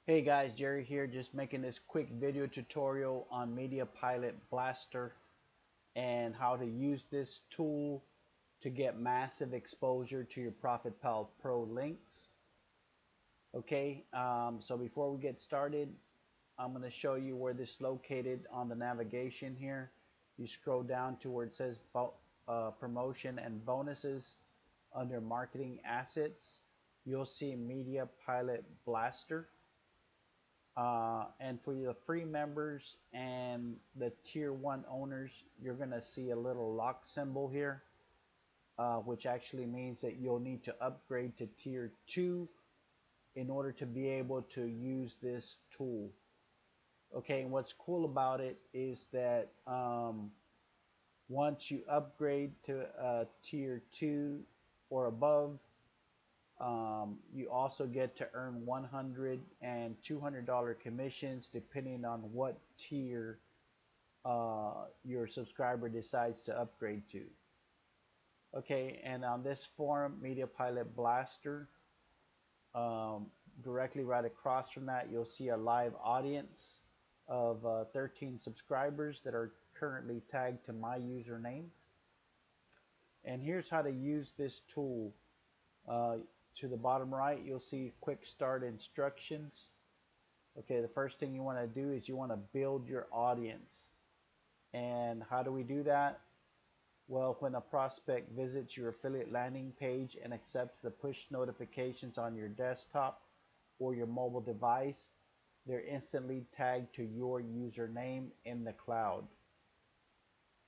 Hey guys, Jerry here, just making this quick video tutorial on Media Pilot Blaster and how to use this tool to get massive exposure to your ProfitPal Pro links. Okay, so before we get started, I'm going to show you where this is located on the navigation here. You scroll down to where it says promotion and bonuses under marketing assets. You'll see Media Pilot Blaster. And for the free members and the tier 1 owners, you're going to see a little lock symbol here, which actually means that you'll need to upgrade to tier 2 in order to be able to use this tool. Okay, and what's cool about it is that once you upgrade to tier 2 or above, you also get to earn $100 and $200 commissions depending on what tier your subscriber decides to upgrade to. Okay, and on this form, Media Pilot Blaster, directly right across from that, you'll see a live audience of 13 subscribers that are currently tagged to my username. And here's how to use this tool. To the bottom right, you'll see quick start instructions. Okay, the first thing you want to do is you want to build your audience. And how do we do that? Well, when a prospect visits your affiliate landing page and accepts the push notifications on your desktop or your mobile device, they're instantly tagged to your username in the cloud.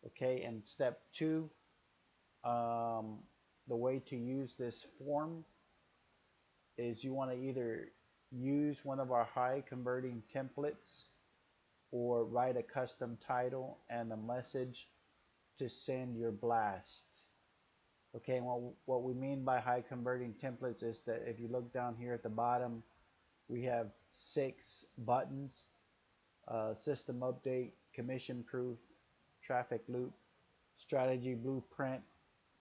Okay, and step 2, the way to use this form is you want to either use one of our high converting templates or write a custom title and a message to send your blast. Okay, and what we mean by high converting templates is that if you look down here at the bottom, we have 6 buttons: system update, commission proof, traffic loop, strategy blueprint,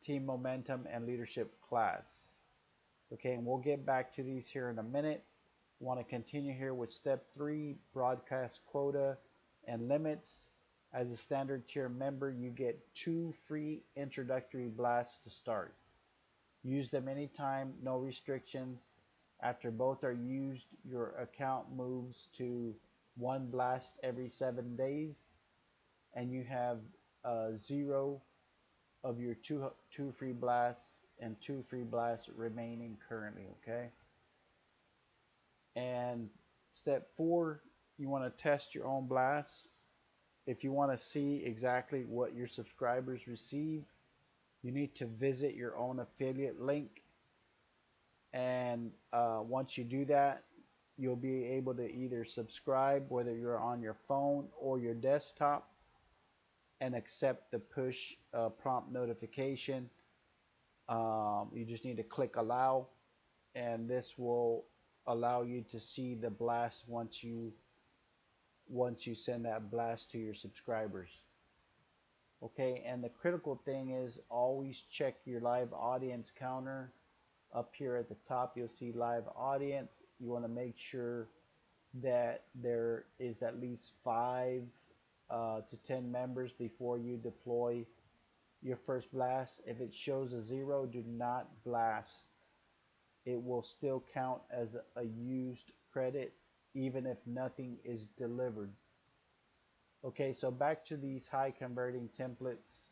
team momentum, and leadership class. Okay, and we'll get back to these here in a minute. Want to continue here with step 3, broadcast quota and limits. As a standard tier member, you get 2 free introductory blasts to start. Use them anytime, no restrictions. After both are used, your account moves to 1 blast every 7 days, and you have 0 of your two free blasts and 2 free blasts remaining currently. Okay, and step 4, you want to test your own blasts. If you want to see exactly what your subscribers receive, you need to visit your own affiliate link, and once you do that, you'll be able to either subscribe whether you're on your phone or your desktop and accept the push prompt notification. You just need to click allow, and this will allow you to see the blast once you send that blast to your subscribers. Okay, and the critical thing is always check your live audience counter. Up here at the top, you'll see live audience. You want to make sure that there is at least 5 to 10 members before you deploy your first blast. If it shows a 0, do not blast. It will still count as a used credit even if nothing is delivered. Okay, so back to these high converting templates.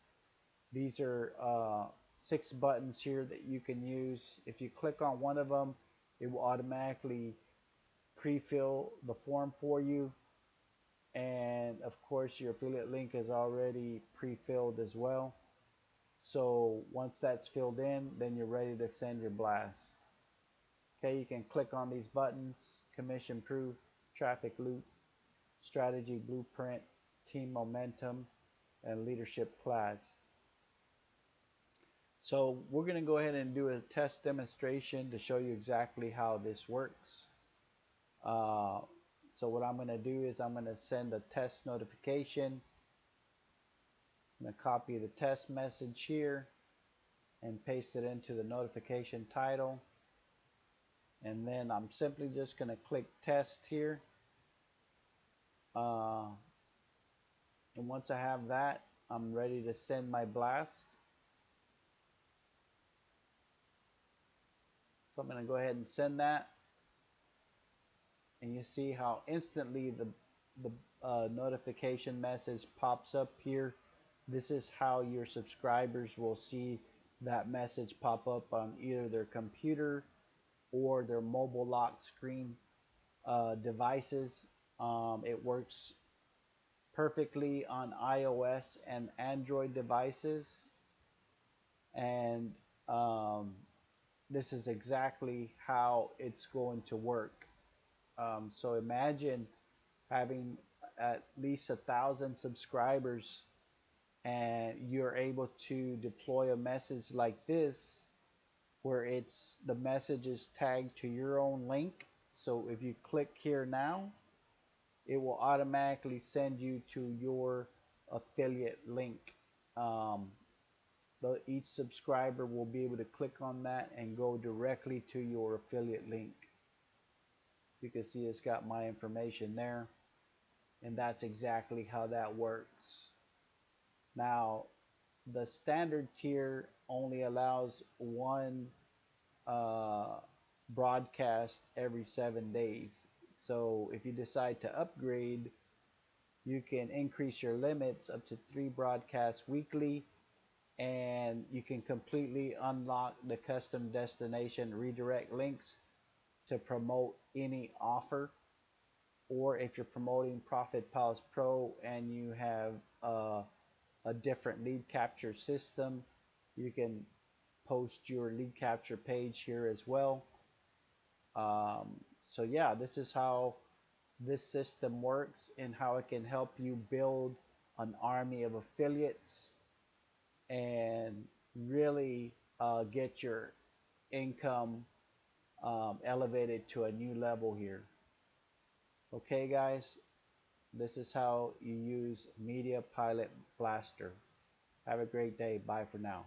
These are 6 buttons here that you can use. If you click on one of them, it will automatically pre-fill the form for you, and of course your affiliate link is already pre-filled as well. So once that's filled in, then you're ready to send your blast. Okay, you can click on these buttons: commission proof, traffic loop, strategy blueprint, team momentum, and leadership class. So we're going to go ahead and do a test demonstration to show you exactly how this works. So what I'm going to do is I'm going to send a test notification. I'm going to copy the test message here and paste it into the notification title. And then I'm simply just going to click test here. Uh, and once I have that, I'm ready to send my blast. So I'm going to go ahead and send that. And you see how instantly the notification message pops up here. This is how your subscribers will see that message pop up on either their computer or their mobile lock screen devices. It works perfectly on iOS and Android devices, and um, this is exactly how it's going to work. So imagine having at least 1,000 subscribers and you're able to deploy a message like this where it's the message is tagged to your own link. So if you click here now, it will automatically send you to your affiliate link. Um, each subscriber will be able to click on that and go directly to your affiliate link. You can see it's got my information there, and that's exactly how that works. Now, the standard tier only allows one uh, broadcast every 7 days. So if you decide to upgrade, you can increase your limits up to 3 broadcasts weekly, and you can completely unlock the custom destination redirect links to promote any offer. Or if you're promoting Profit Palace Pro and you have a different lead capture system, you can post your lead capture page here as well. So yeah, this is how this system works and how it can help you build an army of affiliates and really get your income elevated to a new level here. Okay, guys, this is how you use Media Pilot Blaster. Have a great day. Bye for now.